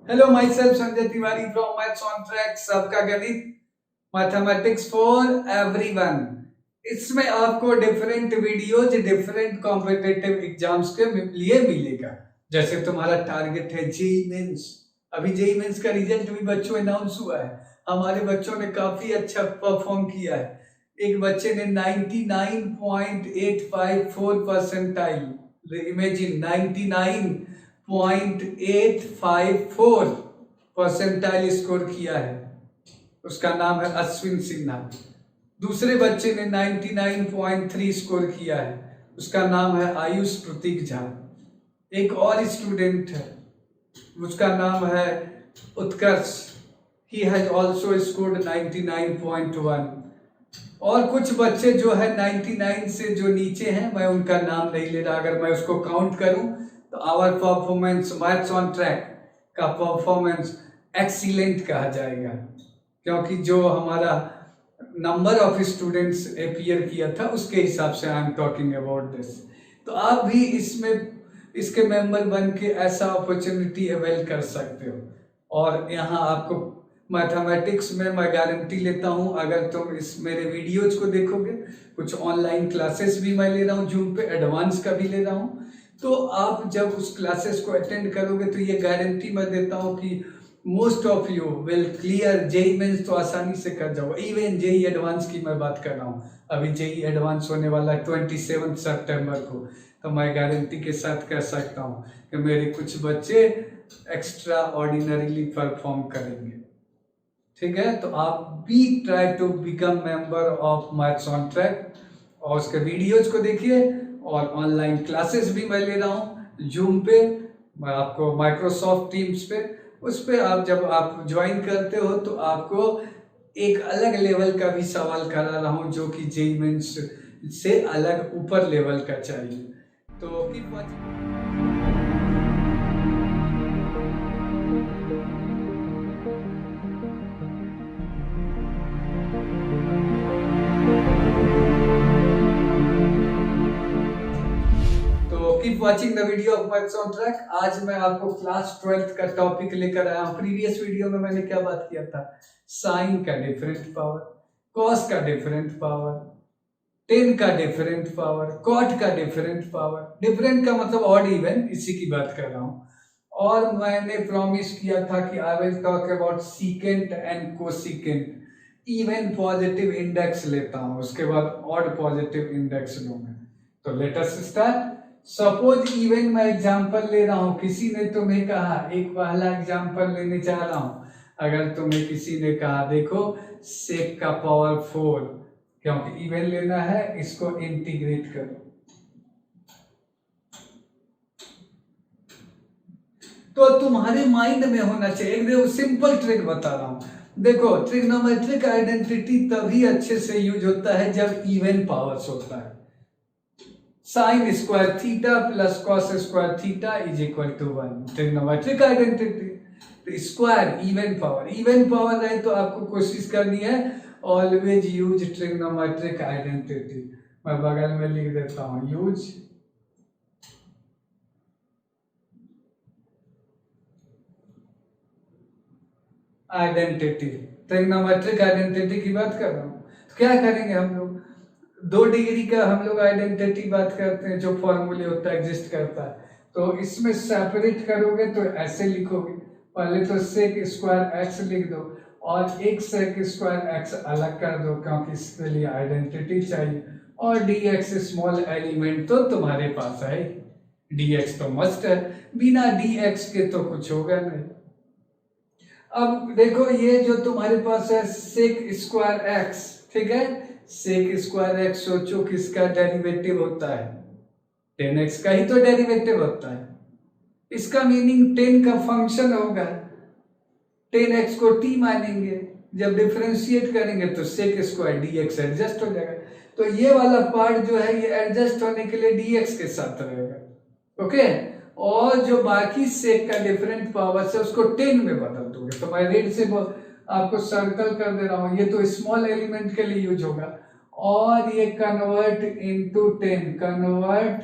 Hello my self Sanjay Tiwari from maths on track. सबका गणित mathematics for everyone. इसमें आपको different videos different competitive exams के लिए मिलेगा। जैसे तुम्हारा टारगेट है जेई मेंस। अभी जेई मेंस का रिजल्ट भी बच्चों अनाउंस हुआ है। हमारे बच्चों ने काफी अच्छा परफॉर्म किया है। एक बच्चे ने 99.854 परसेंटाइल, इमेजिन 99.854 परसेंटाइल स्कोर किया है। उसका नाम है अश्विन सिन्हा। दूसरे बच्चे ने 99.3 स्कोर किया है। उसका नाम है आयुष प्रतीक झा। एक और स्टूडेंट है, उसका नाम है Utkarsh. He has also scored 99.1। और कुछ बच्चे जो है 99 से जो नीचे हैं, मैं उनका नाम नहीं ले रहा। अगर मैं उसको काउंट करूं तो our performance Maths on Track का परफॉर्मेंस एक्सीलेंट कहा जाएगा, क्योंकि जो हमारा नंबर ऑफ स्टूडेंट्स अपियर किया था उसके हिसाब से I am talking about this. तो आप भी इसमें इसके मेंबर बन के ऐसा अपॉर्चुनिटी अवेल कर सकते हो। और यहाँ आपको मैथमेटिक्स में मैं गारंटी लेता हूँ, अगर तुम इस मेरे वीडियोज को देखोगे, कुछ ऑनलाइन क्लासेस भी मैं ले रहा हूँ जूम पे, एडवांस का भी ले रहा हूँ, तो आप जब उस क्लासेस को अटेंड करोगे तो ये गारंटी मैं देता हूँ कि most of you will clear JEE mains तो आसानी से कर जाओगे। इवन जेई एडवांस की मैं बात कर रहा हूँ, अभी जेई एडवांस होने वाला है 27 सितंबर को। तो मैं गारंटी के साथ कह सकता हूँ कि मेरे कुछ बच्चे एक्स्ट्रा ऑर्डिनरीली परफॉर्म करेंगे। ठीक है, तो आप भी try to become member of Maths on Track और उसके वीडियोज को देखिए। और ऑनलाइन क्लासेस भी मैं ले रहा हूँ जूम पे, मैं आपको माइक्रोसॉफ्ट टीम्स पे, उस पे आप जब आप ज्वाइन करते हो तो आपको एक अलग लेवल का भी सवाल करा रहा हूँ, जो कि जेईई मेंस से अलग ऊपर लेवल का चाहिए। तो कीप वाचिंग। तो keep watching the video of Maths on track. आज मैं आपको क्लास 12th का टॉपिक लेकर आया हूँ। प्रीवियस वीडियो में मैंने क्या बात किया था? साइन का डिफरेंट पावर, कॉस का डिफरेंट पावर, टेन का डिफरेंट पावर, कॉट का डिफरेंट पावर। डिफरेंट का मतलब ऑड इवन, इसी की बात कर रहा हूँ। और मैंने प्रॉमिस किया था कि I will talk about secant and cosecant. Even positive index लेता हूँ, उसके बाद ऑड पॉजिटिव इंडेक्स लूंगा। तो let us start. Suppose even मैं एग्जांपल ले रहा हूँ, किसी ने तुम्हें कहा, एक पहला एग्जांपल लेने जा रहा हूँ। अगर तुम्हें किसी ने कहा देखो सेक का पावर 4, क्योंकि इवन लेना है, इसको इंटीग्रेट करो। तो तुम्हारे माइंड में होना चाहिए, एक देखो सिंपल ट्रिक बता रहा हूं। देखो ट्रिग्नोमेट्रिक आइडेंटिटी तभी अच्छे से यूज होता है जब इवन पावर्स होता है। Sine square theta plus cos square theta is equal to 1, trigonometric identity. तो स्क्वायर इवन पावर रहे तो आपको कोशिश करनी है ऑलवेज यूज ट्रिग्नोमेट्रिक आइडेंटिटी। मैं बगल में लिख देता हूं, यूज आइडेंटिटी। ट्रिग्नोमेट्रिक आइडेंटिटी की बात कर रहा हूँ। तो क्या करेंगे हम लोग? 2 डिग्री का हम लोग आइडेंटिटी बात करते हैं, जो फॉर्मूले होता है, एग्जिस्ट करता है। तो इसमें सेपरेट करोगे तो ऐसे लिखोगे, पहले तो सेक स्क्वायर एक्स लिख दो और एक सेक स्क्वायर एक्स अलग कर दो, क्योंकि इसके लिए आइडेंटिटी चाहिए। और डी एक्स स्मॉल एलिमेंट तो तुम्हारे पास है, डी एक्स तो मस्ट है, बिना डी एक्स के तो कुछ होगा नहीं। अब देखो ये जो तुम्हारे पास है सेक स्क्वायर एक्स, ठीक है, सेक स्क्वायर एक्स सोचो किसका डेरिवेटिव होता है? 10x का ही तो डेरिवेटिव होता है। इसका मीनिंग 10 का फंक्शन होगा। 10x को t मानेंगे, जब डिफरेंशिएट करेंगे तो सेक स्क्वायर dx एडजस्ट हो जाएगा। तो ये वाला पार्ट जो है ये एडजस्ट होने के लिए dx के साथ रहेगा। ओके, और जो बाकी सेक का डिफरेंट पावर है उसको 10 में बदल दोगे। तो मैं रेड से आपको सर्कल कर दे रहा हूं, ये तो स्मॉल एलिमेंट के लिए यूज होगा। और ये कन्वर्ट इनटू 10, कन्वर्ट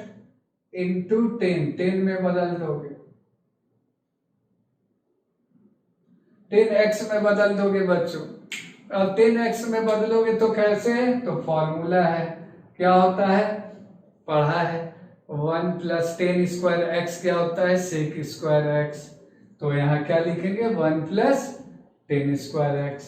इनटू 10, 10 में बदल दोगे। 10x में बदल दोगे बच्चों। अब 10x में बदलोगे तो कैसे, तो फॉर्मूला है, क्या होता है, पढ़ा है, 1 + 10 स्क्वायर एक्स क्या होता है, सेक स्क्वायर एक्स। तो यहाँ क्या लिखेंगे, 1 + 10 स्क्वायर एक्स।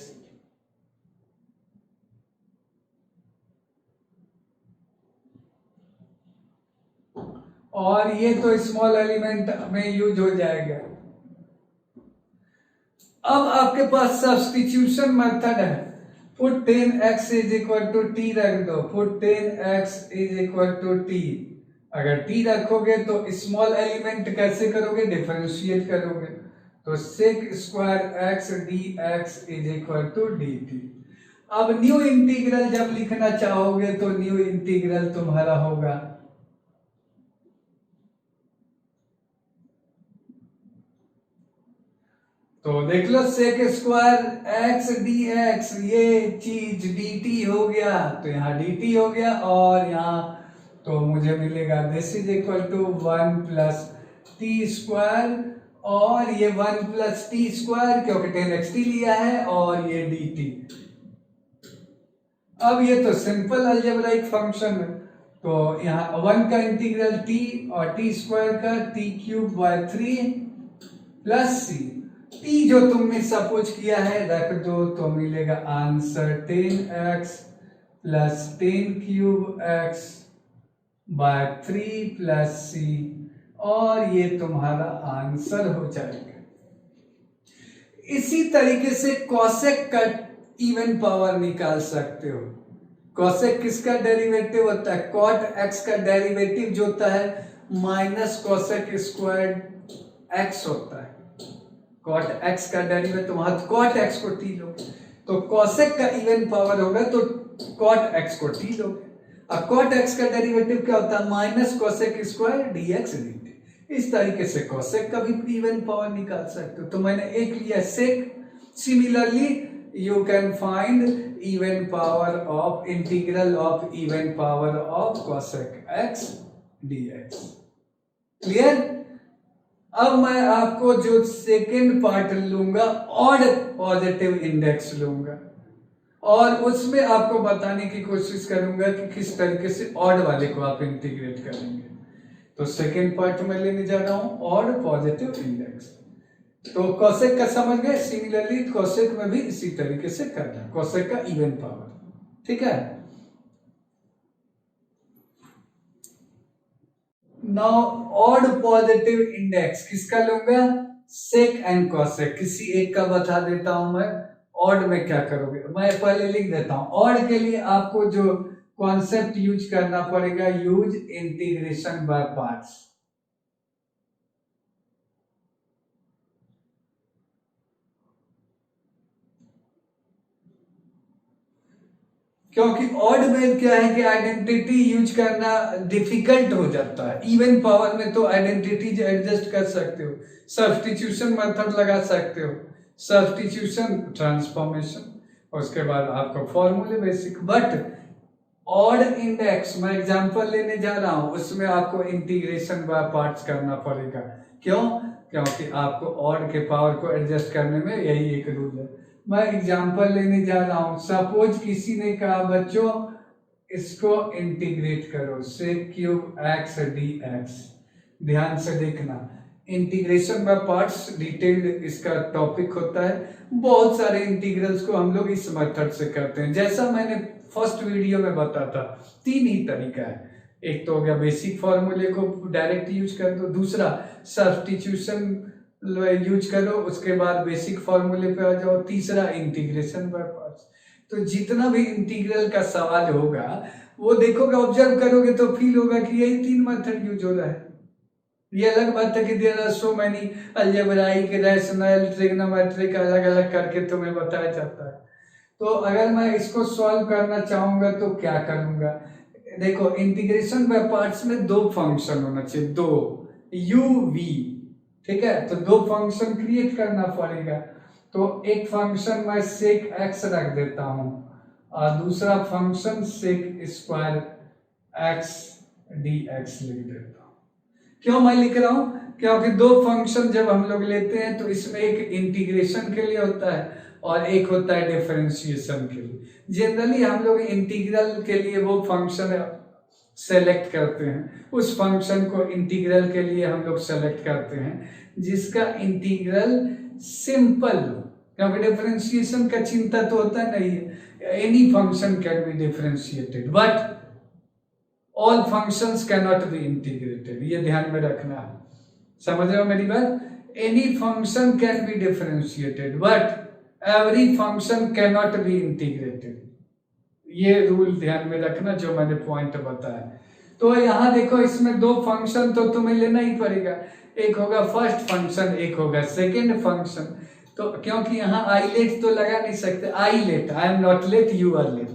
और ये तो स्मॉल एलिमेंट में यूज हो जाएगा। अब आपके पास सब्स्टिट्यूशन मेथड है, put 10x is equal to t रख दो, put 10x is equal to t. अगर टी रखोगे तो स्मॉल एलिमेंट कैसे करोगे, डिफरेंशिएट करोगे, तो sec square x d x is equal to d t. अब न्यू इंटीग्रल जब लिखना चाहोगे तो न्यू इंटीग्रल तुम्हारा होगा, तो देख लो sec square x d x, ये चीज dt हो गया, तो यहाँ dt हो गया, और यहाँ तो मुझे मिलेगा this is equal to 1 + t square, और ये 1 + t स्क्वायर क्योंकि 10xt लिया है, और ये dt। अब ये तो सिंपल अलजेब्राइक फंक्शन है, तो यहाँ 1 का इंटीग्रल t और t स्क्वायर का t³/3 + c। t जो तुमने सपोज किया है रख दो, तो मिलेगा आंसर 10x + 10³ x/3 + c, और ये तुम्हारा आंसर हो जाएगा। इसी तरीके से कॉसेक का इवन पावर निकाल सकते हो। कॉसेक किसका डेरिवेटिव होता है, कॉट x का डेरिवेटिव जो होता है माइनस कॉसेक स्क्वायर्ड x होता है। कॉट x का डेरिवेटिव, वहां कॉट x को t लोगे, तो कॉसेक का इवन पावर होगा तो कॉट x को t लोगे। अब कॉट x का डेरिवेटिव क्या होता है, minus cosec square dx dt। इस तरीके से कॉसेक का भी इवन पावर निकाल सकते हो। तो मैंने एक लिया sec. Similarly you can find even power of integral of even power of cosec x dx। Clear. अब मैं आपको जो सेकेंड पार्ट लूंगा ऑड पॉजिटिव इंडेक्स लूंगा, और उसमें आपको बताने की कोशिश करूंगा कि किस तरीके से ऑड वाले को आप इंटीग्रेट करेंगे। तो सेकेंड पार्ट में लेने जा रहा हूं ऑड पॉजिटिव इंडेक्स। तो कॉसेक का समझ गए, सिमिलरली कॉसेक में भी इसी तरीके से करना, कॉसेक का इवन पावर, ठीक है। नाउ ऑड पॉजिटिव इंडेक्स किसका लूंगा, सेक एंड कॉसेक, किसी एक का बता देता हूं मैं। ऑड में क्या करोगे, मैं पहले लिख देता हूं। ऑड के लिए आपको जो कॉन्सेप्ट यूज करना पड़ेगा, यूज इंटीग्रेशन बाय पार्ट्स। क्योंकि ऑड में क्या है कि आइडेंटिटी यूज करना डिफिकल्ट हो जाता है। इवन पावर में तो आइडेंटिटीज एडजस्ट कर सकते हो, सब्स्टिट्यूशन मेथड लगा सकते हो, सब्स्टिट्यूशन ट्रांसफॉर्मेशन, उसके बाद आपका फॉर्मूले बेसिक। बट ऑड इंडेक्स मैं एग्जांपल लेने जा रहा हूं, उसमें आपको इंटीग्रेशन बाय पार्ट्स करना पड़ेगा। क्यों, क्योंकि आपको ऑड के पावर को एडजस्ट करने में यही एक रूल है। मैं एग्जांपल लेने जा रहा हूं, सपोज किसी ने कहा बच्चों इसको इंटीग्रेट करो, sec³ x dx। ध्यान से देखना, इंटीग्रेशन बाय पार्ट्स डिटेल्ड इसका टॉपिक होता है। बहुत सारे इंटीग्रल्स को हम लोग इस मेथड से करते हैं, जैसा मैंने फर्स्ट वीडियो में बताया था। तीन ही तरीका है, एक तो हो गया बेसिक फॉर्मूले को डायरेक्ट यूज कर दो, दूसरा सब्स्टिट्यूशन यूज करो, उसके बाद बेसिक फॉर्मूले पे आ जाओ, तीसरा इंटीग्रेशन बाय पार्ट्स। तो जितना भी इंटीग्रल का सवाल होगा वो देखोगे, ऑब्जर्व करोगे तो फील होगा कि यही तीन मेथड यूज हो रहा है। ये अलग बात है कि there are so many algebraic, rational, trigonometric, अलग अलग करके तुम्हें बताया जाता है। तो अगर मैं इसको सॉल्व करना चाहूंगा तो क्या करूंगा, देखो इंटीग्रेशन बाय पार्ट्स में दो फंक्शन होना चाहिए, दो u v, ठीक है। तो दो फंक्शन क्रिएट करना पड़ेगा। तो एक फंक्शन मैं सेक x रख देता हूं और दूसरा function sec square x dx लिख देता हूं। क्यों मैं लिख रहा हूं? क्योंकि दो फंक्शन जब हम लोग लेते हैं तो इसमें एक इंटीग्रेशन के लिए होता है और एक होता है डिफरेंशिएशन के लिए। जनरली हम लोग इंटीग्रल के लिए वो फंक्शन सेलेक्ट करते हैं, उस फंक्शन को इंटीग्रल के लिए हम लोग सेलेक्ट करते हैं जिसका इंटीग्रल सिंपल हो, क्योंकि डिफरेंशिएशन का चिंता तो होता नहीं है। Any function can be differentiated but all functions can not be integrated, ये ध्यान में रखना है। समझ रहे हो मेरी बात? Any function can be differentiated but every function can not be integrated, ये रूल ध्यान में रखना जो मैंने पॉइंट बताया। तो यहाँ देखो, इसमें दो फंक्शन तो तुम्हें लेना ही पड़ेगा, एक होगा फर्स्ट फंक्शन, एक होगा सेकेंड फंक्शन। तो क्योंकि यहाँ आई लेट तो लगा नहीं सकते, I late, I am not late, you are late,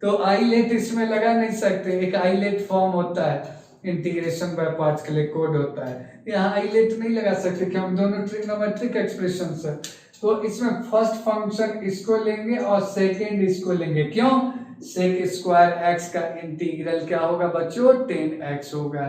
तो आई लेट इसमें लगा नहीं सकते। एक आई लेट फॉर्म होता है इंटीग्रेशन बाय पार्ट्स के लिए, कोड होता है, यहाँ आई लेट नहीं लगा सकते क्योंकि दोनों ट्रिग्नोमेट्रिक एक्सप्रेशन है। तो इसमें फर्स्ट फंक्शन इसको लेंगे और सेकेंड इसको लेंगे। क्यों? सेक स्क्वायर एक्स का इंटीग्रल क्या होगा बच्चों? 10x होगा।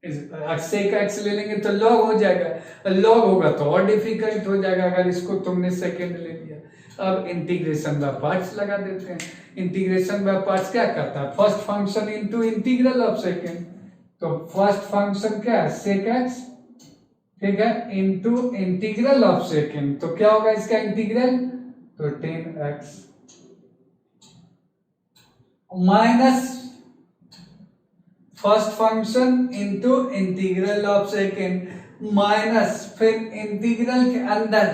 सेक एक्स ले लेंगे तो लॉग हो जाएगा, लॉग होगा तो और डिफिकल्ट हो जाएगा अगर इसको तुमने सेकेंड ले लिया। अब इंटीग्रेशन बाय पार्ट्स लगा देते हैं। इंटीग्रेशन बाय पार्ट्स क्या करता है? First function into integral of second. तो फर्स्ट फंक्शन क्या है? सेक एक्स, ठीक है, इनटू इंटीग्रल ऑफ सेकेंड। तो क्या होगा इसका इंटीग्रल? तो 10x minus first function into integral of second minus फिर इंटीग्रल के अंदर,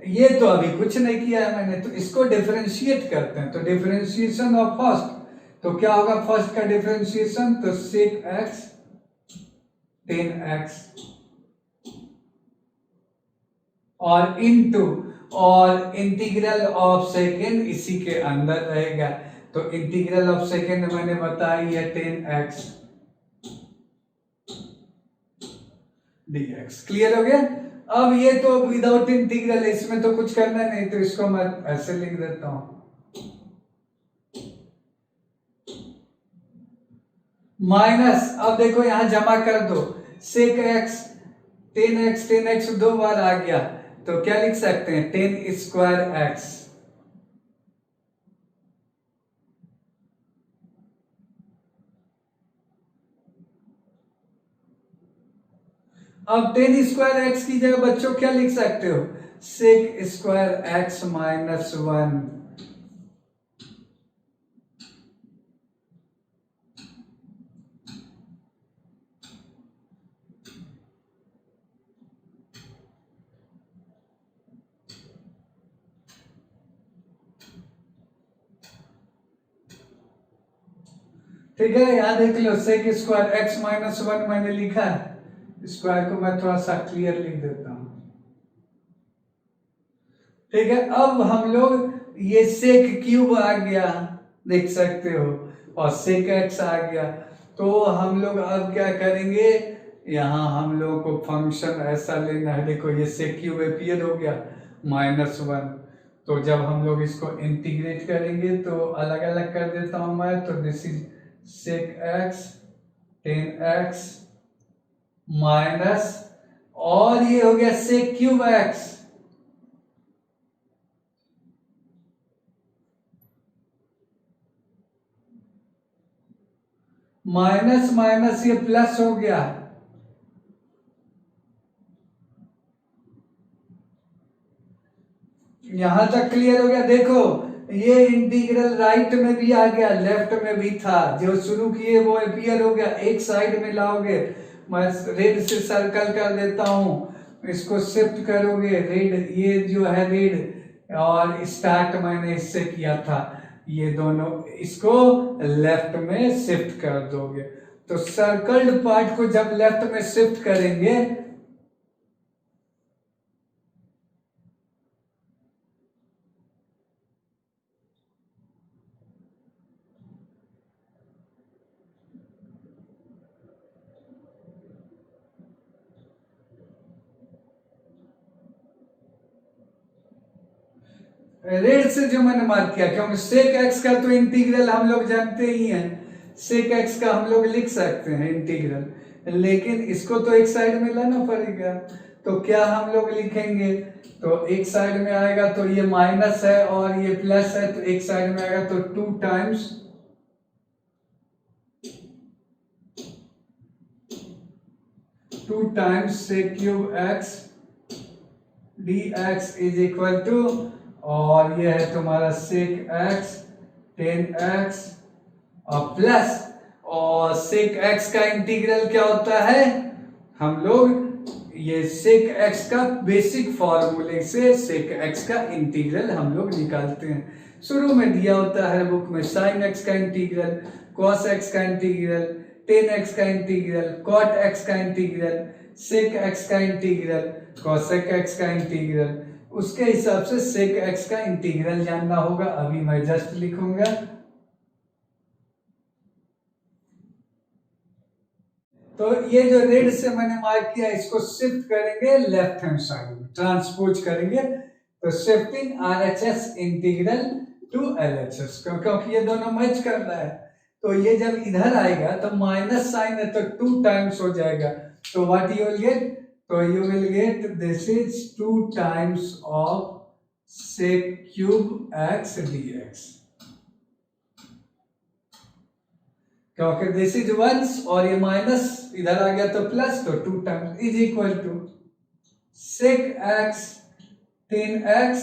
ये तो अभी कुछ नहीं किया है मैंने, तो इसको डिफरेंशिएट करते हैं। तो डिफरेंशिएशन ऑफ फर्स्ट, तो क्या होगा फर्स्ट का डिफरेंशिएशन? तो सेक एक्स 10x और इनटू और इंटीग्रल ऑफ सेकेंड इसी के अंदर रहेगा। तो इंटीग्रल ऑफ सेकेंड मैंने बताई है 10x dx। क्लियर हो गया? अब ये तो विदाउट इंटीग्रल है, इसमें तो कुछ करना नहीं, तो इसको मैं ऐसे लिख देता हूं माइनस, अब देखो यहां जमा कर दो, सेक एक्स 10x दो बार आ गया तो क्या लिख सकते हैं? 10 स्क्वायर एक्स। अब 10 स्क्वायर एक्स की जगह बच्चों क्या लिख सकते हो? Sec square x minus 1। ठीक है, यहां देख लो, सेक स्क्वायर एक्स माइनस 1 मैंने लिखा है, स्क्वायर को मैं थोड़ा सा क्लियर लिख देता हूं। ठीक है, अब हम लोग ये सेक क्यूब आ गया, देख सकते हो, और सेक एक्स आ गया। तो हम लोग अब क्या करेंगे? यहां हम लोग को फंक्शन ऐसा लेना है, देखो ये सेक क्यूब अपीयर हो गया -1। तो जब हम लोग इसको इंटीग्रेट करेंगे तो अलग अलग कर देता हूं मैं, तो this is sec x 10x minus, और ये हो गया sec cube x minus minus ये प्लस हो गया। यहां तक क्लियर हो गया? देखो ये इंटीग्रल राइट में भी आ गया, लेफ्ट में भी था, जो शुरू किए वो अपीयर हो गया। एक साइड में लाओगे, मैं रेड से सर्कल कर देता हूं, इसको शिफ्ट करोगे रेड, ये जो है रेड, और स्टार्ट मैंने इससे किया था, ये दोनों इसको लेफ्ट में शिफ्ट कर दोगे। तो सर्कल्ड पार्ट को जब लेफ्ट में शिफ्ट करेंगे रेड से जो मैंने मार्क किया, क्योंकि सेक एक्स का तो इंटीग्रल हम लोग जानते ही हैं, सेक एक्स का हम लोग लिख सकते हैं इंटीग्रल, लेकिन इसको तो एक साइड में लाना पड़ेगा। तो क्या हम लोग लिखेंगे, तो एक साइड में आएगा तो ये माइनस है और ये प्लस है, तो एक साइड में आएगा तो 2 times sec cube x dx is equal to, और ये है तुम्हारा सेक एक्स 10x और प्लस, और सेक एक्स का इंटीग्रल क्या होता है, हम लोग ये सेक एक्स का बेसिक फॉर्मूले से सेक एक्स का इंटीग्रल हम लोग निकालते हैं। शुरू में दिया होता है बुक में साइन एक्स का इंटीग्रल, कॉस एक्स का इंटीग्रल, टेन एक्स का इंटीग्रल, कॉट एक्स का इंटीग्रल, सेक एक्स का इंटीग्रल, कॉसेक एक्स का इंटीग्रल। उसके हिसाब से सेक एक्स का इंटीग्रल जानना होगा। अभी मैं जस्ट लिखूंगा, तो ये जो रेड से मैंने मार्क किया इसको शिफ्ट करेंगे लेफ्ट हैंड साइड में, ट्रांसपोज करेंगे, तो shifting RHS integral to LHS, क्योंकि ये दोनों मैच कर रहा है। तो ये जब इधर आएगा तो माइनस साइन है तो 2 टाइम्स हो जाएगा, तो व्हाट यू विल गेट, तो you will get this is 2 times of sec cube x dx, क्योंकि दिस इज वंस और ये माइनस इधर आ गया तो प्लस, तो 2 times is equal to sec x 10x,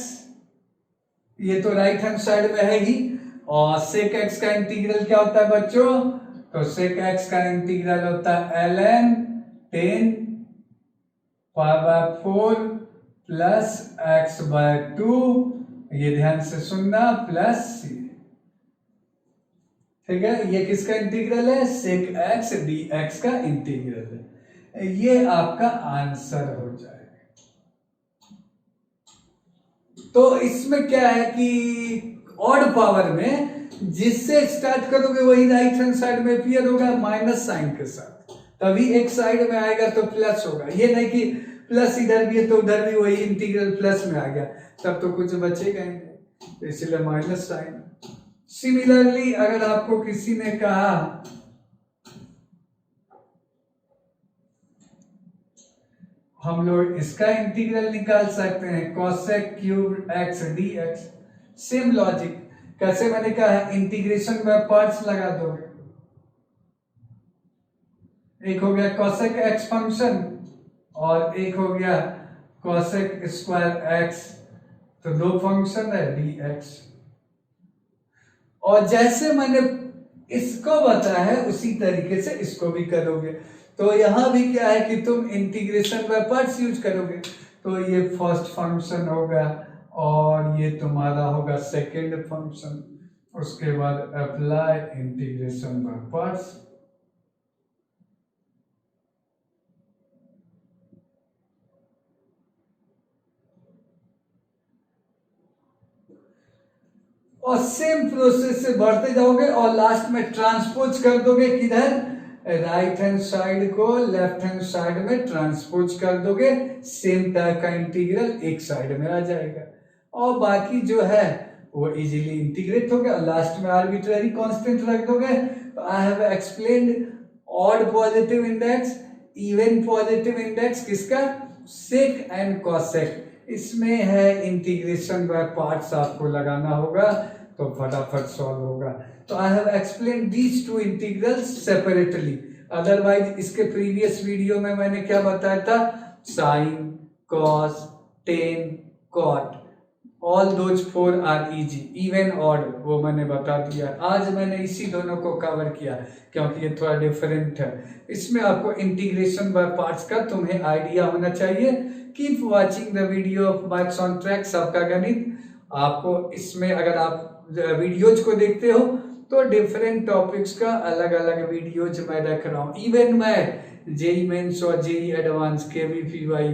ये तो राइट हैंड साइड में है ही, और सेक एक्स का इंटीग्रल क्या होता है बच्चों, तो सेक एक्स का इंटीग्रल होता है ln 10 π/4 प्लस x/2, ये ध्यान से सुनना, प्लस c, ठीक है। ये किसका इंटीग्रल है, सेक एक्स dx का इंटीग्रल है। ये आपका आंसर हो जाएगा। तो इसमें क्या है कि ऑड पावर में जिससे स्टार्ट करोगे वही राइट हैंड साइड में अपीयर होगा माइनस साइन के साथ, तभी एक साइड में आएगा तो प्लस होगा। ये नहीं कि प्लस इधर भी है तो उधर भी वही इंटीग्रल प्लस में आ गया, तब तो कुछ बचेगा ही नहीं, तो इसलिए माइनस साइन। सिमिलरली अगर आपको किसी ने कहा हम लोग इसका इंटीग्रल निकाल सकते हैं cosec cube x dx, same logic. कैसे मैंने कहा इंटीग्रेशन बाय पार्ट्स लगा दोगे, एक हो गया कोसेक एक्स फंक्शन और एक हो गया कोसेक स्क्वायर एक्स, तो 2 फंक्शन है डीएक्स। और जैसे मैंने इसको बताया है उसी तरीके से इसको भी करोगे। तो यहां भी क्या है कि तुम इंटीग्रेशन बाय पार्ट्स यूज करोगे, तो ये फर्स्ट फंक्शन होगा और ये तुम्हारा होगा सेकंड फंक्शन, उसके बाद अप्लाई इंटीग्रेशन बाय पार्ट्स। और सेम प्रोसेस से बढ़ते जाओगे और लास्ट में ट्रांसपोज कर दोगे किधर, राइट हैंड साइड को लेफ्ट हैंड साइड में ट्रांसपोज कर दोगे, सेम टाइप का इंटीग्रल एक साइड में आ जाएगा और बाकी जो है वो इजीली इंटीग्रेट हो गया। लास्ट में आर्बिट्ररी कांस्टेंट रख दोगे। तो I have explained odd positive index, even positive index किसका, सेक एंड कॉसेक, इसमें है इंटीग्रेशन बाय पार्ट्स आपको लगाना होगा तो फटाफट सॉल्व होगा। तो I have explain these 2 integrals separately, otherwise इसके प्रीवियस वीडियो में मैंने क्या बताया था, sin cos tan cot, all those 4 are easy, even odd वो मैंने बता दिया। आज मैंने इसी दोनों को कवर किया क्योंकि ये थोड़ा डिफरेंट है। इसमें आपको इंटीग्रेशन बाय पार्ट्स का तुम्हें आइडिया होना चाहिए। Keep watching the video of Maths on track, सबका गणित। आपको इसमें अगर आप वीडियोज को देखते हो तो डिफरेंट टॉपिक्स का अलग अलग वीडियोज मैं रख रहा हूँ। इवन मैं जेई मेंस और जेई एडवांस केवीपीवाई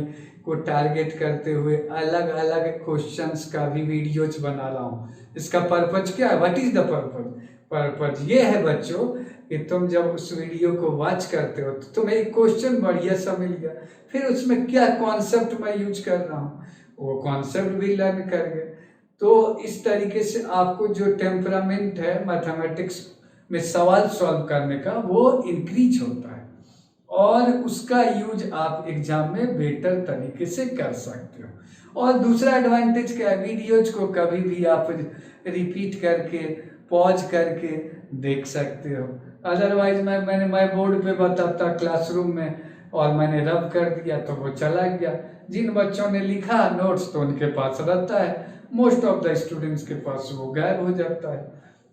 को टारगेट करते हुए अलग अलग क्वेश्चंस का भी वीडियोज बना रहा हूँ। इसका पर्पज क्या है, what is the purpose, purpose ये है बच्चों कि तुम जब उस वीडियो को वॉच करते हो तो तुम्हें एक क्वेश्चन बढ़िया सा मिल गया, फिर उसमें क्या कॉन्सेप्ट मैं यूज कर रहा हूँ वो कॉन्सेप्ट भी लर्न कर गए। तो इस तरीके से आपको जो टेम्परामेंट है मैथमेटिक्स में सवाल सॉल्व करने का वो इंक्रीज होता है और उसका यूज आप एग्जाम में बेटर तरीके से कर सकते हो। और दूसरा एडवांटेज क्या है, वीडियोज को कभी भी आप रिपीट करके पॉज करके देख सकते हो। अदरवाइज मैं बोर्ड पे बताता क्लासरूम में और मैंने रब कर दिया तो वो चला गया। जिन बच्चों ने लिखा नोट्स तो उनके पास रहता है, मोस्ट ऑफ द स्टूडेंट्स के पास वो गायब हो जाता है।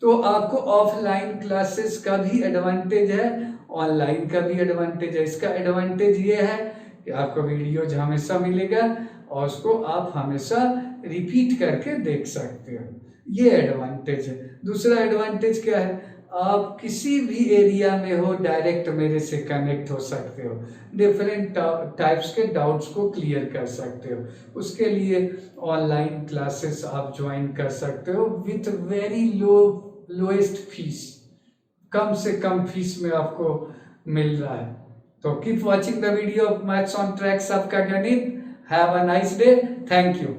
तो आपको ऑफलाइन क्लासेस का भी एडवांटेज है, ऑनलाइन का भी एडवांटेज है। इसका एडवांटेज ये है कि आपको वीडियोज हमेशा मिलेगा और उसको आप हमेशा रिपीट करके देख सकते हो, ये एडवांटेज है। दूसरा एडवांटेज क्या है, आप किसी भी एरिया में हो डायरेक्ट मेरे से कनेक्ट हो सकते हो, डिफरेंट टाइप्स के डाउट्स को क्लियर कर सकते हो। उसके लिए ऑनलाइन क्लासेस आप ज्वाइन कर सकते हो विथ वेरी लोएस्ट फीस, कम से कम फीस में आपको मिल रहा है। तो keep watching the video of Maths on track, सबका गणित। Have a nice day, thank you.